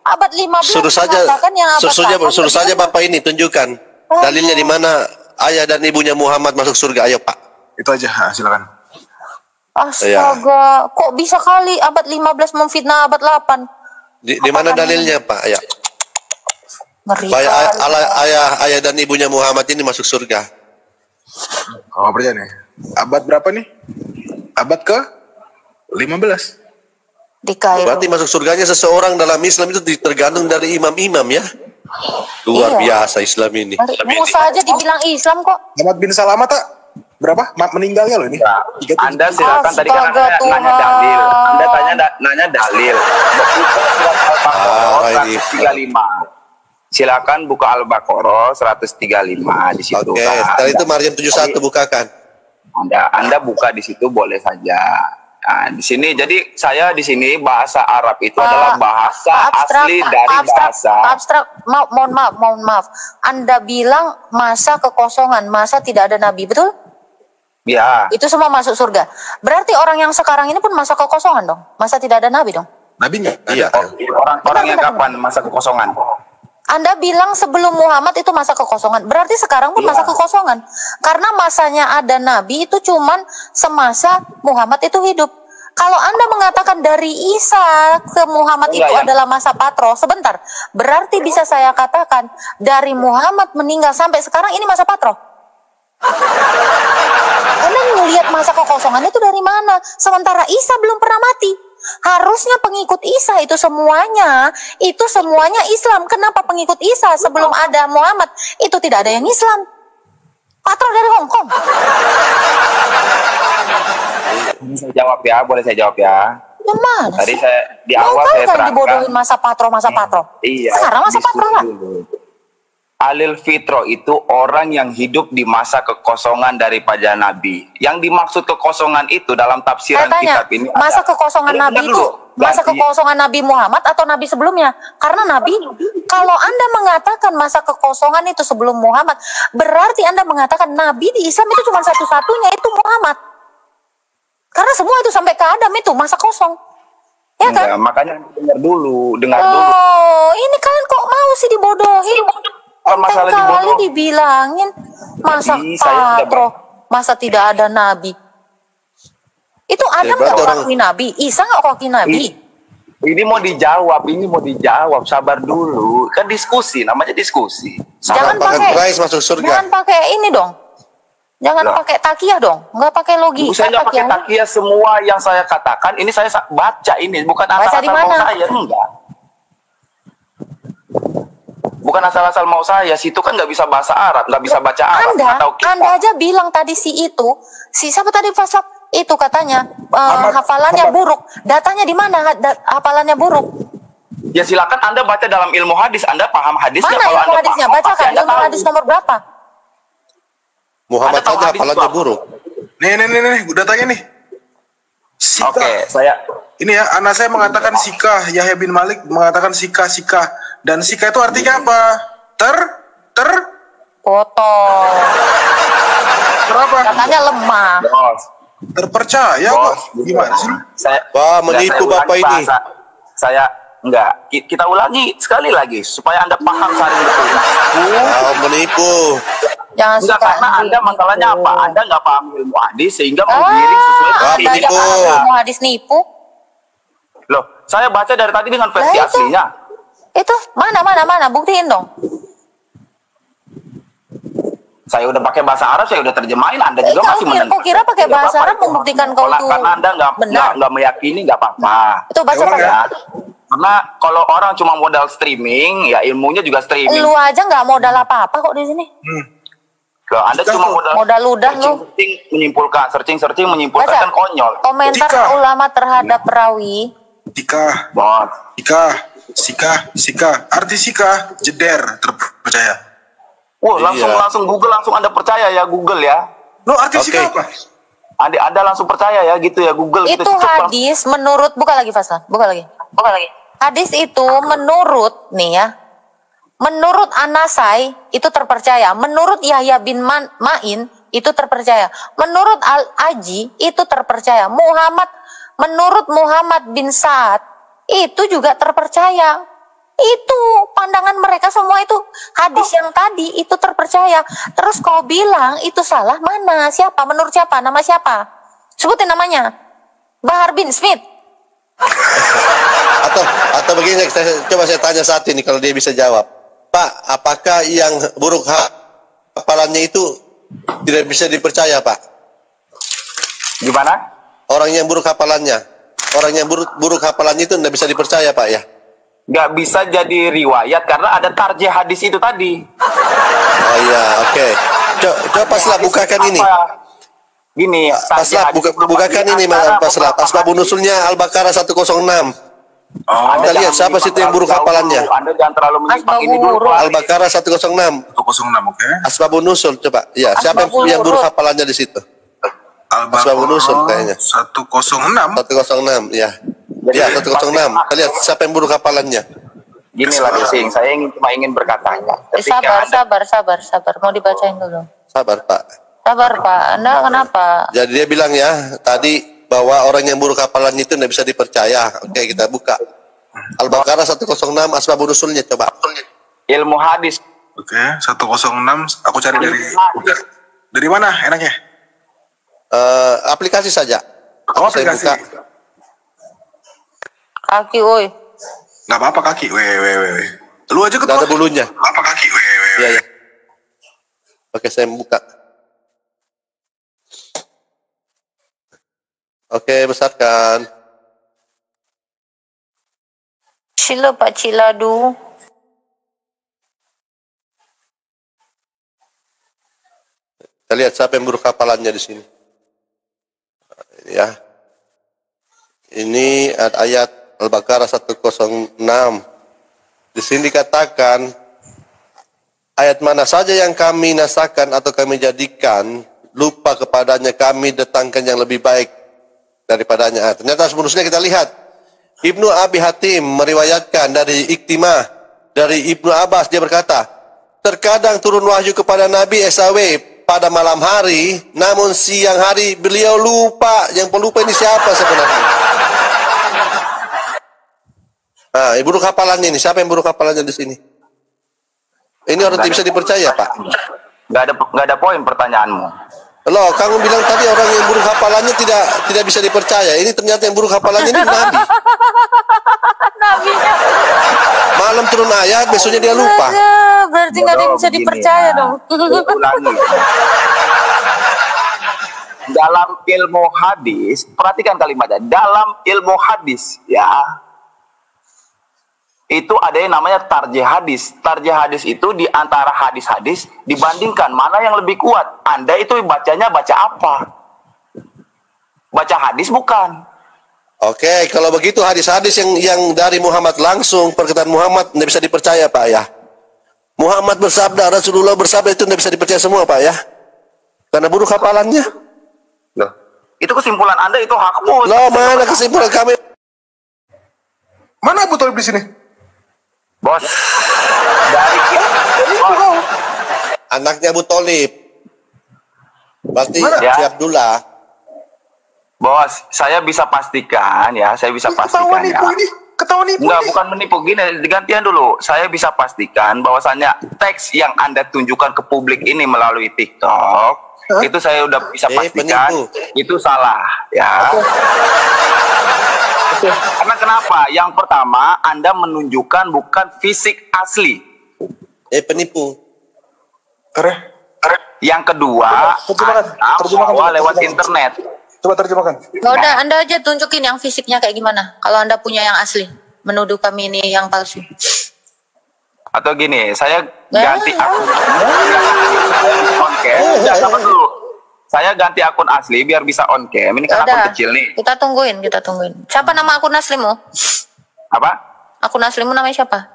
abad 15 suruh saja Bapak ini tunjukkan dalilnya di mana ayah dan ibunya Muhammad masuk surga. Ayo Pak. Itu aja, silakan. Astaga, kok bisa kali abad 15 memfitnah abad 8? Di mana dalilnya Pak? Ayo. Ayah dan ibunya Muhammad ini masuk surga. Kalau percaya nih, abad berapa nih? Abad ke 15. Di Kairo. Berarti masuk surganya seseorang dalam Islam itu tergantung dari imam-imam ya. Luar biasa Islam ini. Musa aja dibilang Islam kok. Ahmad bin Salamah tak? Berapa? Meninggalnya loh ini. Anda silakan tadi kan nanya dalil. Anda nanya dalil. Buka 135. Silakan buka Al-Baqarah 135 di situ. Oke, setelah itu Maryam 71 bukakan. Anda buka di situ boleh saja. Nah, di sini jadi saya di sini bahasa Arab itu adalah bahasa asli dari bahasa. Mohon maaf. Anda bilang masa kekosongan, masa tidak ada nabi, betul? Ya. Itu semua masuk surga. Berarti orang yang sekarang ini pun masa kekosongan dong. Masa tidak ada nabi dong? Nabinya? Iya. Orang yang kapan masa kekosongan? Anda bilang sebelum Muhammad itu masa kekosongan. Berarti sekarang pun masa kekosongan. Karena masanya ada nabi itu cuman semasa Muhammad itu hidup. Kalau Anda mengatakan dari Isa ke Muhammad itu adalah masa patro, sebentar. Berarti bisa saya katakan dari Muhammad meninggal sampai sekarang ini masa patro. Anda melihat masa kekosongan itu dari mana? Sementara Isa belum pernah mati. Harusnya pengikut Isa itu semuanya Islam. Kenapa pengikut Isa sebelum ada Muhammad itu tidak ada yang Islam? Patro dari Hong Kong. Boleh saya jawab ya. Gimana Tadi sih? saya di awal saya terangkan. Dibodohin masa patro. Iya. Sekarang masa patro lah. Alil fitro itu orang yang hidup di masa kekosongan daripada Nabi. Yang dimaksud kekosongan itu dalam tafsiran kitab ini masa kekosongan Nabi itu masa kekosongan Nabi Muhammad atau Nabi sebelumnya? Karena Nabi, kalau Anda mengatakan masa kekosongan itu sebelum Muhammad, berarti Anda mengatakan Nabi di Islam itu cuma satu-satunya, itu Muhammad. Karena semua itu sampai ke Adam itu masa kosong. Ya kan? Makanya dengar dulu. Oh, ini kalian kok mau sih dibodohin? Masalah kali dibilangin masa patro, masa tidak ada nabi. Itu Adam nggak mengakui nabi, Isa nggak mengakui nabi. Ini mau dijawab, sabar dulu. Kan diskusi, namanya diskusi. Jangan pakai ini dong. Jangan pakai takiyah dong, nggak pakai logika. Saya nggak pakai takiyah, semua yang saya katakan ini saya baca ini, bukan asal-asal mau saya, enggak. Bukan asal-asal mau saya, situ kan nggak bisa bahasa Arab, nggak bisa baca Arab. Anda aja bilang tadi siapa tadi Faslak itu katanya hafalannya buruk. Datanya di mana hafalannya buruk? Ya silakan Anda baca dalam ilmu hadis, Anda paham hadisnya. Mana ilmu hadisnya? Bacakan ilmu hadis nomor berapa? Muhammad saja hafalannya buruk. Nih, datanya nih. Sika. Oke, saya Ini ya, anak saya mengatakan Sika, Yahya bin Malik mengatakan Sika. Dan Sika itu artinya apa? Foto. Berapa? Katanya lemah. Bos. Terpercaya kok. Gimana sih? Wah, menipu Bapak ini. Saya enggak. Kita ulangi sekali lagi supaya Anda paham saling betul. Wow, menipu. Jangan Enggak, suka karena Anda masalahnya apa? Anda enggak paham ilmu hadis sehingga menggiring sesuai dengan Anda ini. nipu. Mau hadis nipu. Loh, saya baca dari tadi dengan versi Lah, itu. aslinya. Itu mana buktiin dong. Saya udah pakai bahasa Arab, saya udah terjemahin. Anda juga Kau masih kira, menentang. kau kira pakai Nggak bahasa apa-apa Arab itu. membuktikan kau Kalau- itu karena Anda benar. nggak meyakini, nggak apa-apa. Itu baca Emang pakai. Ya. Karena kalau orang cuma modal streaming, ya ilmunya juga streaming. Lu aja nggak modal apa-apa kok di sini. Loh, Anda cuma Modal ludah lu. searching menyimpulkan, searching menyimpulkan Baca. kan konyol. Komentar Jika- ulama terhadap perawi. Sika. Bos. Sika. Arti Sika, jeder, terpercaya. Wah, Iya. langsung Google, langsung Anda percaya ya Google ya. Lo arti Oke. Sika apa? Anda langsung percaya ya gitu ya Google gitu. Itu Cepat. hadis menurut buka lagi Fasla, buka lagi. Hadis itu menurut nih ya. Menurut Anasai itu terpercaya. Menurut Yahya bin Ma'in itu terpercaya. Menurut Al-Aji itu terpercaya. Menurut Muhammad bin Sa'ad itu juga terpercaya. Itu pandangan mereka semua itu hadis yang tadi itu terpercaya. Terus kau bilang itu salah mana? Siapa? Menurut siapa? Nama siapa? Sebutin namanya. Bahar bin Smith. Atau begini, coba saya tanya saat ini kalau dia bisa jawab. Pak, apakah yang buruk hafalannya itu tidak bisa dipercaya, Pak? Gimana? Orang yang buruk hafalannya itu tidak bisa dipercaya, Pak ya? Nggak bisa jadi riwayat karena ada tarjih hadis itu tadi. Oh iya, oke. Coba paslah bukakan ini. Gini, Paslah bukakan ini, paslah. Asbabun nusulnya Al-Baqarah 106. Kita lihat siapa sih itu yang buruk hafalannya. Anda jangan terlalu menyimpang ini dulu. Pak. Al-Baqarah 106. 106, oke. Asbabun nusul coba. Ya, siapa yang buruk hafalannya di situ? Asbabun nusul kayaknya. 106. 106, ya. Ya, 106. Kita lihat siapa yang buruk hafalannya. Gini lah, Desing. Saya cuma ingin berkata. Sabar. Mau dibacain dulu. Sabar, Pak. Sabar, Pak. Anda kenapa? Jadi dia bilang ya, tadi bahwa orang yang buruk hafalannya itu tidak bisa dipercaya. Oke, kita buka. Al-Baqarah 106, asbabun nusulnya coba. Ilmu hadis. Oke, 106. Aku cari dari mana enaknya? Aplikasi saja. Oh, Saya aplikasi. buka. Kaki, woi. Nggak apa-apa kaki. Weh. Lu aja Tidak ada ketua. bulunya. Apa kaki? Weh. Ya, ya. Oke, saya buka. Oke, besarkan. Cila, Pak Ciladu. Kita lihat siapa yang buruk hafalannya di sini. Ya. Ini ayat Al-Baqarah 106. Di sini dikatakan ayat mana saja yang kami nasakan atau kami jadikan lupa kepadanya kami datangkan yang lebih baik daripadanya. Ternyata sebenarnya kita lihat Ibnu Abi Hatim meriwayatkan dari Iktimah dari Ibnu Abbas, dia berkata, terkadang turun wahyu kepada Nabi SAW pada malam hari, namun siang hari beliau lupa. Yang pelupa ini siapa sebenarnya? Nah, buruk hafalannya ini, siapa yang buruk hafalannya di sini? Ini orang tidak bisa dipercaya, Pak. Nggak ada poin pertanyaanmu. Loh, kamu bilang tadi orang yang buruk hafalannya tidak bisa dipercaya. Ini ternyata yang buruk hafalannya ini Nabi. Nabinya. Malam turun ayat, besoknya dia lupa. Berarti nggak ada yang bisa dipercaya dong. Ulangi. Dalam ilmu hadis, perhatikan kalimatnya. Dalam ilmu hadis, ya, itu ada yang namanya tarjih hadis. Tarjih hadis itu di antara hadis-hadis dibandingkan mana yang lebih kuat. Anda itu bacanya baca apa? Baca hadis bukan? Oke, kalau begitu hadis-hadis yang dari Muhammad langsung, perkataan Muhammad tidak bisa dipercaya, Pak ya. Muhammad bersabda, Rasulullah bersabda itu tidak bisa dipercaya semua, Pak ya. Karena buruk hafalannya. Loh, Itu kesimpulan Anda, itu hakmu. Loh, mana kesimpulan kami? Mana Abu Thalib di sini? Bos, dari bos. Anaknya Abu Thalib. Berarti Ya. si Abdullah. Bos, saya bisa pastikan ya, Ketahuan ya. nipu ini. Ketahuan nipu Enggak, ini. bukan menipu. Gini, digantian dulu. Saya bisa pastikan bahwasannya teks yang Anda tunjukkan ke publik ini melalui TikTok, itu saya udah bisa pastikan penipu. itu salah, ya. Karena kenapa? Yang pertama, Anda menunjukkan bukan fisik asli. Penipu. Yang kedua, Terjemahkan. Anda lewat internet. Coba terjemahkan. Ya udah, Anda aja tunjukin yang fisiknya kayak gimana. Kalau Anda punya yang asli, menuduh kami ini yang palsu. Atau gini, saya ganti akun on cam. Sabar dulu. Saya ganti akun asli biar bisa on cam. Ini kan akun kecil nih. Kita tungguin. Siapa nama akun aslimu? Apa? Akun aslimu namanya siapa?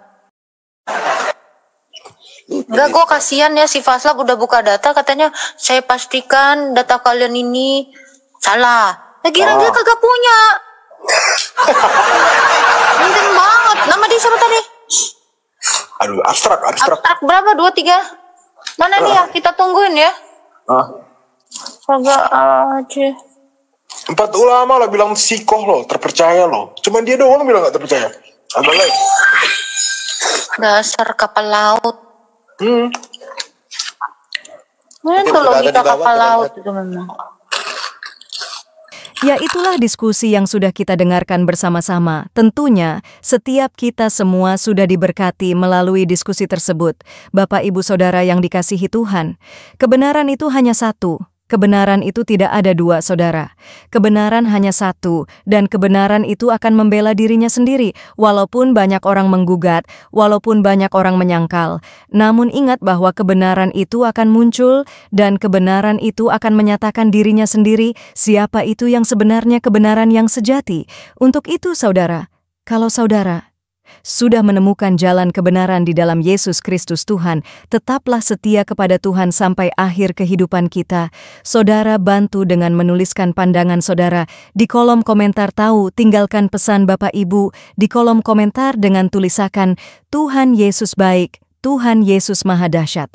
Enggak, gue kasihan ya si Faslab udah buka data, katanya saya pastikan data kalian ini salah. Kira dia kagak punya. Penting banget. Nama dia siapa tadi? Aduh, abstrak. Abstrak berapa? 2, 3? Mana nih ya? Kita tungguin ya. Kagak aja. 4 ulama lah bilang sikoh loh, terpercaya loh. Cuman dia doang bilang gak terpercaya. Ada lagi. Dasar kapal laut. Itu logika kapal laut itu memang. Ya, itulah diskusi yang sudah kita dengarkan bersama-sama. Tentunya, setiap kita semua sudah diberkati melalui diskusi tersebut. Bapak, Ibu, Saudara yang dikasihi Tuhan, kebenaran itu hanya satu. Kebenaran itu tidak ada dua, saudara. Kebenaran hanya satu, dan kebenaran itu akan membela dirinya sendiri, walaupun banyak orang menggugat, walaupun banyak orang menyangkal. Namun ingat bahwa kebenaran itu akan muncul, dan kebenaran itu akan menyatakan dirinya sendiri, siapa itu yang sebenarnya kebenaran yang sejati. Untuk itu, saudara, kalau saudara sudah menemukan jalan kebenaran di dalam Yesus Kristus Tuhan, tetaplah setia kepada Tuhan sampai akhir kehidupan kita. Saudara bantu dengan menuliskan pandangan saudara di kolom komentar. Tinggalkan pesan Bapak Ibu di kolom komentar dengan tulisakan Tuhan Yesus baik, Tuhan Yesus maha dahsyat.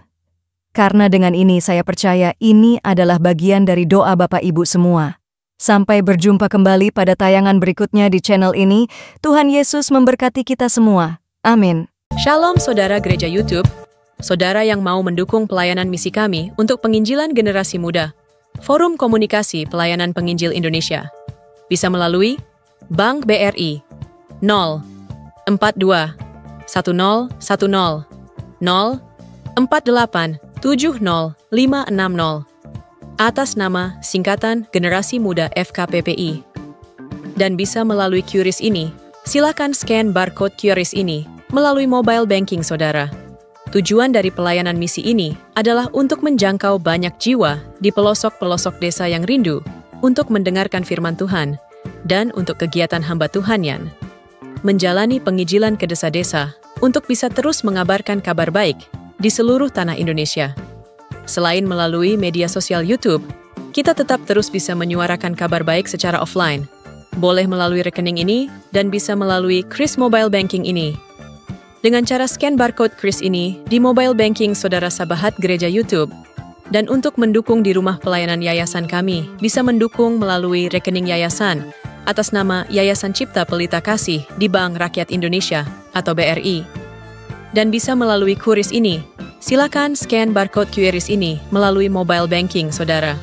Karena dengan ini saya percaya ini adalah bagian dari doa Bapak Ibu semua. Sampai berjumpa kembali pada tayangan berikutnya di channel ini. Tuhan Yesus memberkati kita semua. Amin. Shalom saudara gereja YouTube, saudara yang mau mendukung pelayanan misi kami untuk penginjilan generasi muda. Forum Komunikasi Pelayanan Penginjil Indonesia. Bisa melalui Bank BRI 0 42 1010 0 48 70 560 atas nama singkatan Generasi Muda FKPPI. Dan bisa melalui QRIS ini, silakan scan barcode QRIS ini melalui mobile banking saudara. Tujuan dari pelayanan misi ini adalah untuk menjangkau banyak jiwa di pelosok-pelosok desa yang rindu untuk mendengarkan firman Tuhan dan untuk kegiatan hamba Tuhan yang menjalani penginjilan ke desa-desa untuk bisa terus mengabarkan kabar baik di seluruh tanah Indonesia. Selain melalui media sosial YouTube, kita tetap terus bisa menyuarakan kabar baik secara offline. Boleh melalui rekening ini dan bisa melalui QRIS Mobile Banking ini. Dengan cara scan barcode QRIS ini di mobile banking saudara sahabat gereja YouTube. Dan untuk mendukung di rumah pelayanan yayasan kami, bisa mendukung melalui rekening yayasan atas nama Yayasan Cipta Pelita Kasih di Bank Rakyat Indonesia atau BRI. Dan bisa melalui QRIS ini. Silakan scan barcode QRIS ini melalui mobile banking, saudara.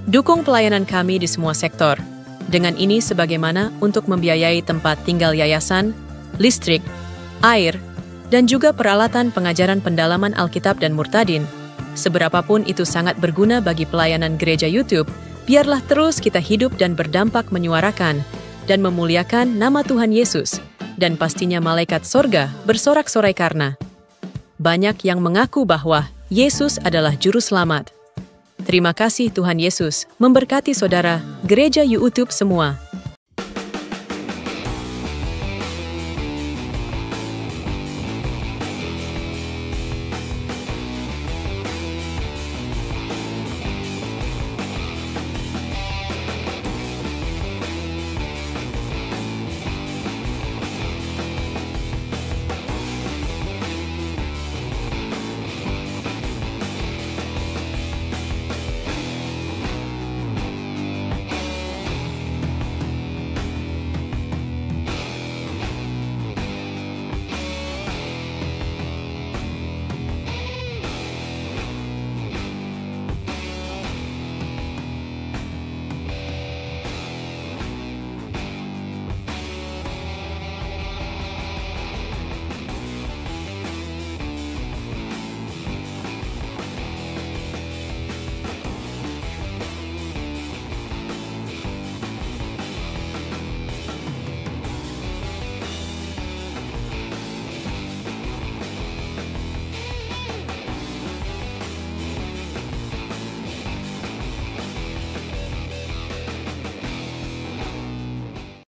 Dukung pelayanan kami di semua sektor. Dengan ini sebagaimana untuk membiayai tempat tinggal yayasan, listrik, air, dan juga peralatan pengajaran pendalaman Alkitab dan Murtadin. Seberapapun itu sangat berguna bagi pelayanan gereja YouTube, biarlah terus kita hidup dan berdampak menyuarakan dan memuliakan nama Tuhan Yesus, dan pastinya malaikat sorga bersorak-sorai karena banyak yang mengaku bahwa Yesus adalah Juru Selamat. Terima kasih Tuhan Yesus, memberkati saudara, gereja YouTube semua.